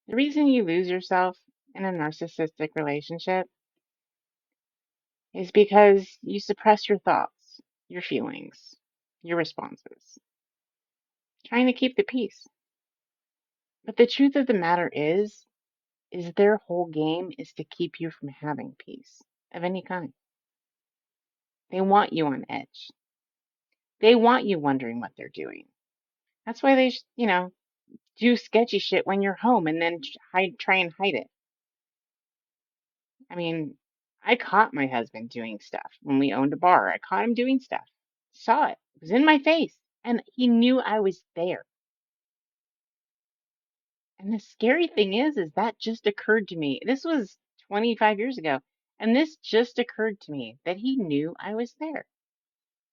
The reason you lose yourself in a narcissistic relationship is because you suppress your thoughts, your feelings, your responses, trying to keep the peace. But the truth of the matter is their whole game is to keep you from having peace of any kind. They want you on edge. They want you wondering what they're doing. That's why they, do sketchy shit when you're home and then try and hide it. I mean, I caught my husband doing stuff when we owned a bar. I caught him doing stuff. Saw it. It was in my face. And he knew I was there. And the scary thing is that just occurred to me. This was 25 years ago. And this just occurred to me that he knew I was there.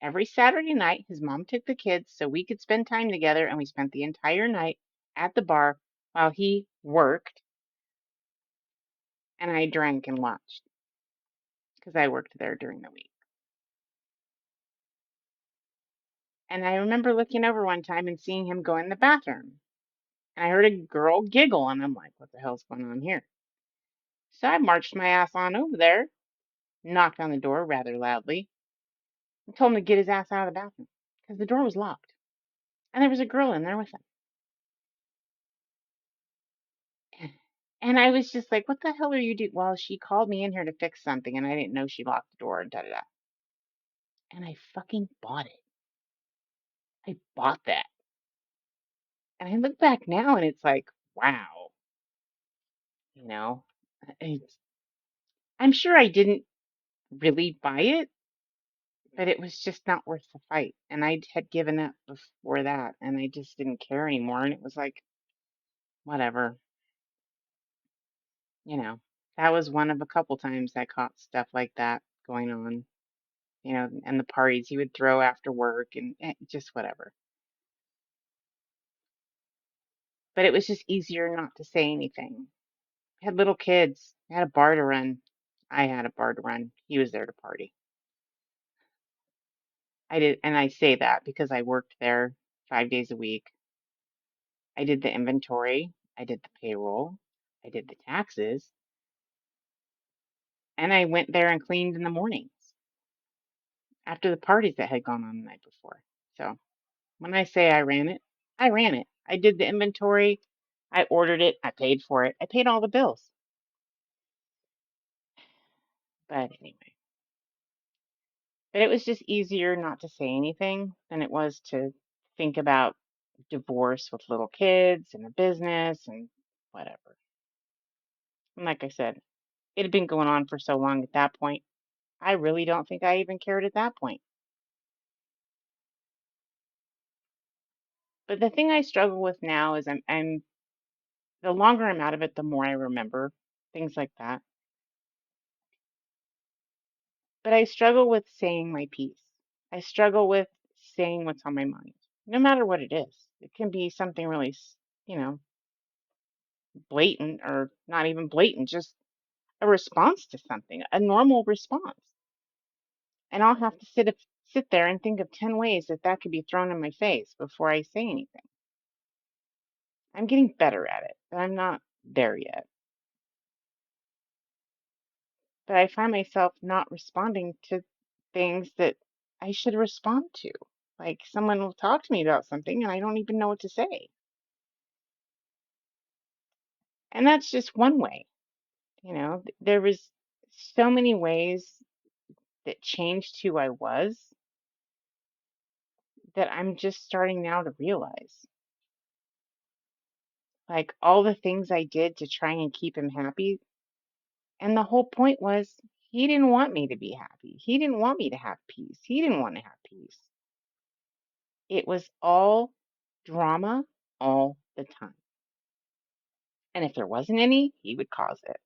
Every Saturday night, his mom took the kids so we could spend time together. And we spent the entire night at the bar while he worked and I drank and watched because I worked there during the week. And I remember looking over one time and seeing him go in the bathroom. And I heard a girl giggle, and I'm like, what the hell's going on here? So I marched my ass on over there, knocked on the door rather loudly, and told him to get his ass out of the bathroom because the door was locked. And there was a girl in there with him. And I was just like, what the hell are you doing? Well, she called me in here to fix something, and I didn't know she locked the door and da da da. And I fucking bought it. I bought that. And I look back now and it's like, wow, you know, it's, I'm sure I didn't really buy it, but it was just not worth the fight. And I had given up before that, and I just didn't care anymore. And it was like, whatever, you know. That was one of a couple times I caught stuff like that going on, and the parties he would throw after work and just whatever. But it was just easier not to say anything. I had little kids. I had a bar to run. I had a bar to run. He was there to party. I did, and I say that because I worked there 5 days a week. I did the inventory, I did the payroll, I did the taxes, and I went there and cleaned in the mornings after the parties that had gone on the night before. So when I say I ran it, I ran it. I did the inventory, I ordered it, I paid for it, I paid all the bills. But anyway, but it was just easier not to say anything than it was to think about divorce with little kids and a business and whatever. And like I said, it had been going on for so long at that point. I really don't think I even cared at that point. But the thing I struggle with now is I'm the longer I'm out of it, the more I remember things like that. But I struggle with saying my piece. I struggle with saying what's on my mind, no matter what it is. It can be something really, you know, blatant or not even blatant, just a response to something, a normal response. And I'll have to sit there and think of 10 ways that that could be thrown in my face before I say anything. I'm getting better at it, but I'm not there yet. But I find myself not responding to things that I should respond to. Like someone will talk to me about something and I don't even know what to say. And that's just one way. There was so many ways that changed who I was that I'm just starting now to realize. Like all the things I did to try and keep him happy. And the whole point was he didn't want me to be happy. He didn't want me to have peace. He didn't want to have peace. It was all drama all the time. And if there wasn't any, he would cause it.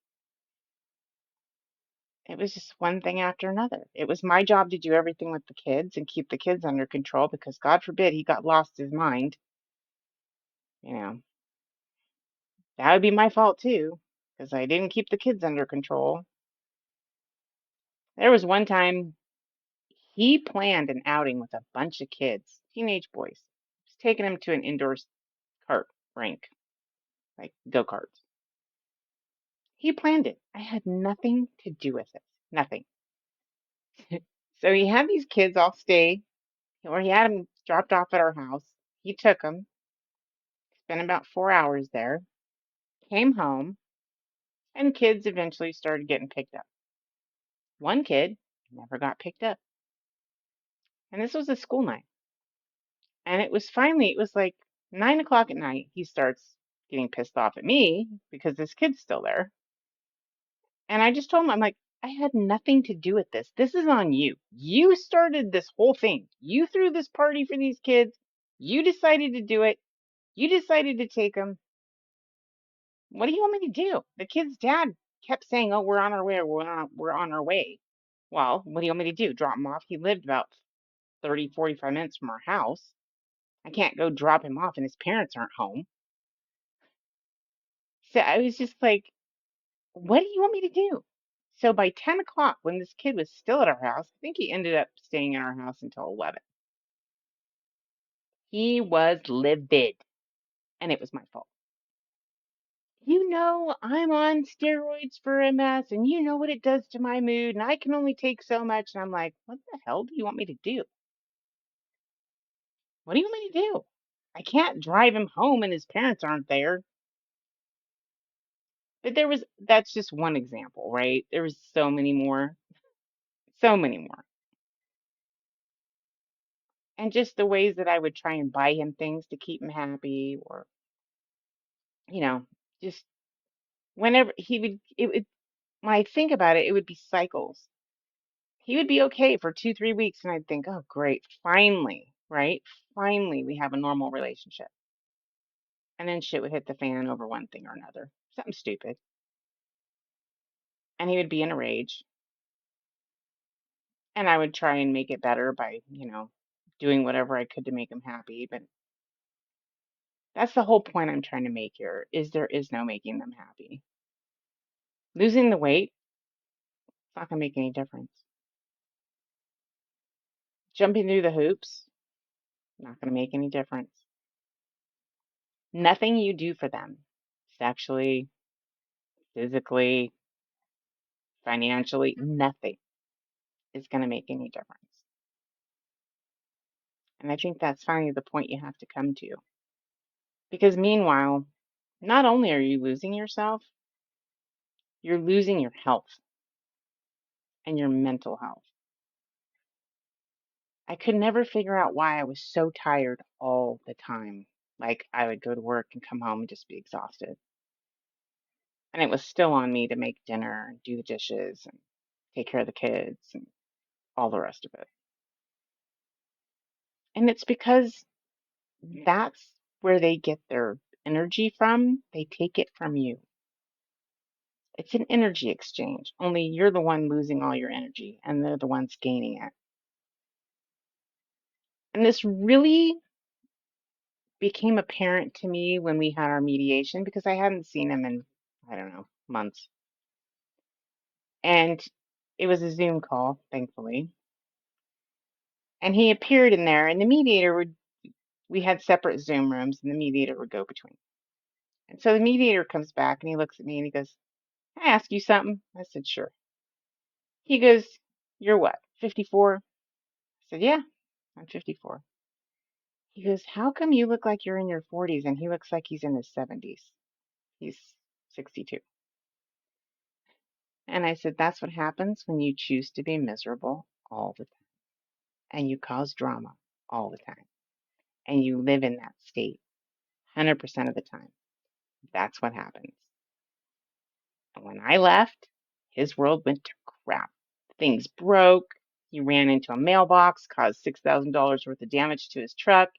It was just one thing after another. It was my job to do everything with the kids and keep the kids under control because God forbid he got lost his mind. You know, that would be my fault too because I didn't keep the kids under control. There was one time he planned an outing with a bunch of kids, teenage boys. He was taking them to an indoor kart rink, like go-karts. He planned it. I had nothing to do with it. Nothing. So he had these kids all stay, or he had them dropped off at our house. He took them, spent about 4 hours there, came home, and kids eventually started getting picked up. One kid never got picked up. And this was a school night. And it was like 9 o'clock at night. He starts getting pissed off at me because this kid's still there. And I just told him, I'm like, I had nothing to do with this. This is on you. You started this whole thing. You threw this party for these kids. You decided to do it. You decided to take them. What do you want me to do? The kid's dad kept saying, oh, we're on our way. We're on our way. Well, what do you want me to do? Drop him off? He lived about 30, 45 minutes from our house. I can't go drop him off and his parents aren't home. So I was just like, what do you want me to do? So by 10 o'clock, when this kid was still at our house, I think he ended up staying in our house until 11. He was livid, and it was my fault. You know, I'm on steroids for MS, and you know what it does to my mood, and I can only take so much. And I'm like, what the hell do you want me to do? What do you want me to do? I can't drive him home and his parents aren't there. But that's just one example, right? There was so many more, so many more. And just the ways that I would try and buy him things to keep him happy, or, you know, just whenever when I think about it, it would be cycles. He would be okay for 2, 3 weeks, and I'd think, oh, great, finally, right? Finally, we have a normal relationship. And then shit would hit the fan over one thing or another, something stupid. And he would be in a rage. And I would try and make it better by, doing whatever I could to make him happy. But that's the whole point I'm trying to make here, is there is no making them happy. Losing the weight, it's not going to make any difference. Jumping through the hoops, not going to make any difference. Nothing you do for them, sexually, physically, financially, nothing is going to make any difference. And I think that's finally the point you have to come to. Because meanwhile, not only are you losing yourself, you're losing your health and your mental health. I could never figure out why I was so tired all the time. Like, I would go to work and come home and just be exhausted. And it was still on me to make dinner and do the dishes and take care of the kids and all the rest of it. And it's because that's where they get their energy from. They take it from you. It's an energy exchange, only you're the one losing all your energy and they're the ones gaining it. And this really became apparent to me when we had our mediation, because I hadn't seen him in, I don't know, months. And it was a Zoom call, thankfully. And he appeared in there, and we had separate Zoom rooms, and the mediator would go between. And so the mediator comes back and he looks at me and he goes, "Can I ask you something?" I said, "Sure." He goes, "You're what, 54?" I said, "Yeah, I'm 54." He goes, "How come you look like you're in your 40s and he looks like he's in his 70s? He's 62. And I said, "That's what happens when you choose to be miserable all the time and you cause drama all the time and you live in that state 100% of the time. That's what happens." And when I left, his world went to crap. Things broke. He ran into a mailbox, caused $6,000 worth of damage to his truck,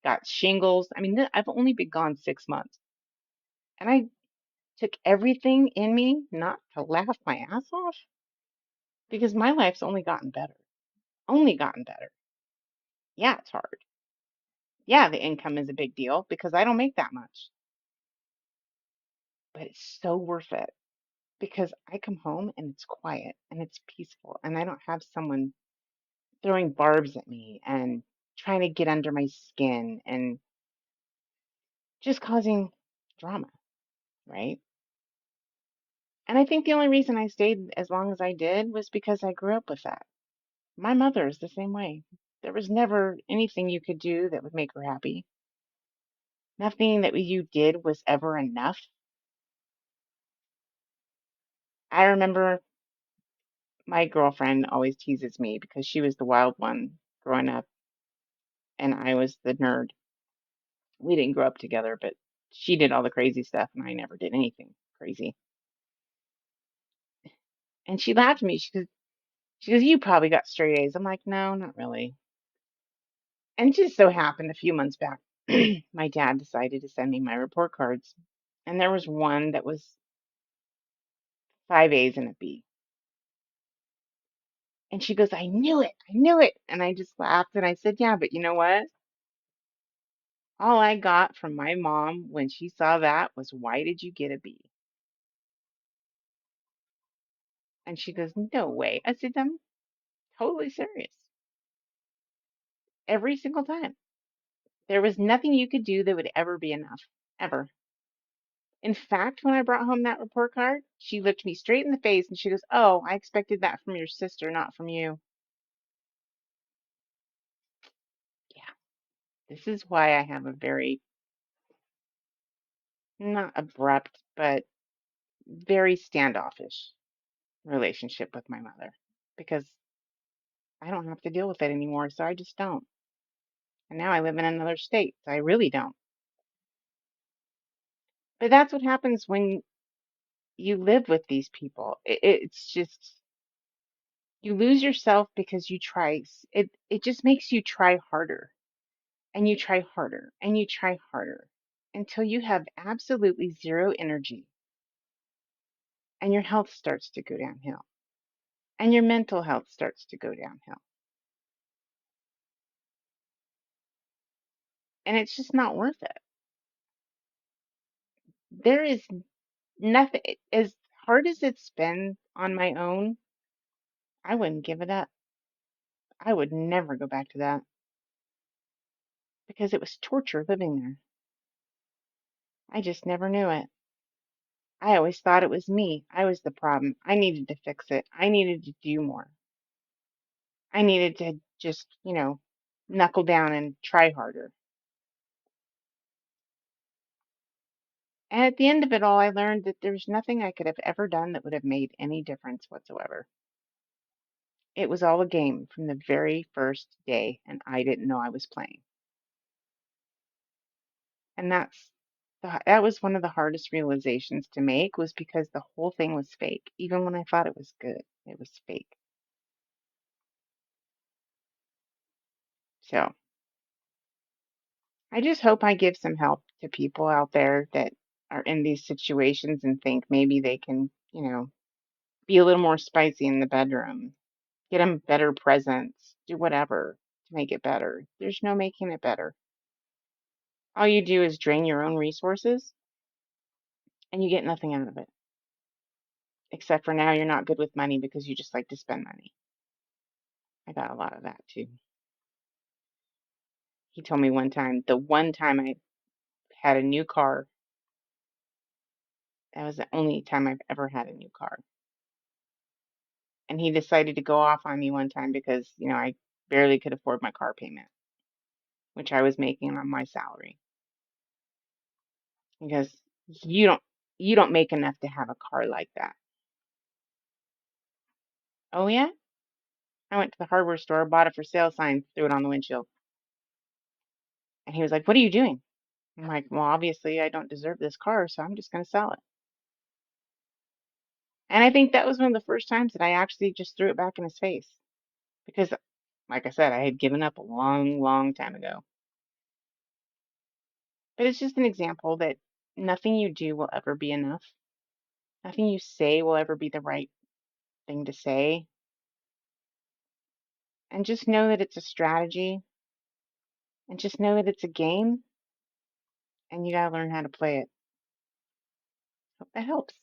got shingles. I mean, I've only been gone 6 months. And I took everything in me not to laugh my ass off, because my life's only gotten better. Only gotten better. Yeah, it's hard. Yeah, the income is a big deal because I don't make that much. But it's so worth it because I come home and it's quiet and it's peaceful and I don't have someone throwing barbs at me and trying to get under my skin and just causing drama, right? And I think the only reason I stayed as long as I did was because I grew up with that. My mother is the same way. There was never anything you could do that would make her happy. Nothing that you did was ever enough. I remember my girlfriend always teases me because she was the wild one growing up and I was the nerd. We didn't grow up together, but she did all the crazy stuff and I never did anything crazy. And she laughed at me. She goes, you probably got straight A's. I'm like, no, not really. And it just so happened a few months back, my dad decided to send me my report cards. And there was one that was 5 A's and a B. And she goes, I knew it. I knew it. And I just laughed and I said, yeah, but you know what? All I got from my mom when she saw that was, why did you get a B? And she goes, no way. I said, I'm totally serious. Every single time. There was nothing you could do that would ever be enough. Ever. In fact, when I brought home that report card, she looked me straight in the face and she goes, oh, I expected that from your sister, not from you. Yeah. This is why I have a very, not abrupt, but very standoffish relationship with my mother because I don't have to deal with it anymore. So I just don't. And now I live in another state. So I really don't. But that's what happens when you live with these people. It's just, you lose yourself because you try. It just makes you try harder and you try harder and you try harder until you have absolutely zero energy and your health starts to go downhill and your mental health starts to go downhill. And it's just not worth it. There is nothing, as hard as it's been on my own, I wouldn't give it up. I would never go back to that because it was torture living there. I just never knew it. I always thought it was me. I was the problem. I needed to fix it. I needed to do more. I needed to just, knuckle down and try harder. And at the end of it all, I learned that there's nothing I could have ever done that would have made any difference whatsoever. It was all a game from the very first day, and I didn't know I was playing. And that was one of the hardest realizations to make was because the whole thing was fake. Even when I thought it was good, it was fake. So I just hope I give some help to people out there that are in these situations and think maybe they can, be a little more spicy in the bedroom, get them better presents, do whatever to make it better. There's no making it better. All you do is drain your own resources and you get nothing out of it. Except for now you're not good with money because you just like to spend money. I got a lot of that too. He told me one time, the one time I had a new car, that was the only time I've ever had a new car. And he decided to go off on me one time because, I barely could afford my car payment, which I was making on my salary. Because you don't make enough to have a car like that. Oh yeah? I went to the hardware store, bought a for sale sign, threw it on the windshield. And he was like, "What are you doing?" I'm like, "Well, obviously I don't deserve this car, so I'm just going to sell it." And I think that was one of the first times that I actually just threw it back in his face because, like I said, I had given up a long, long time ago. But it's just an example that nothing you do will ever be enough. Nothing you say will ever be the right thing to say. And just know that it's a strategy and just know that it's a game and you got to learn how to play it. Hope that helps.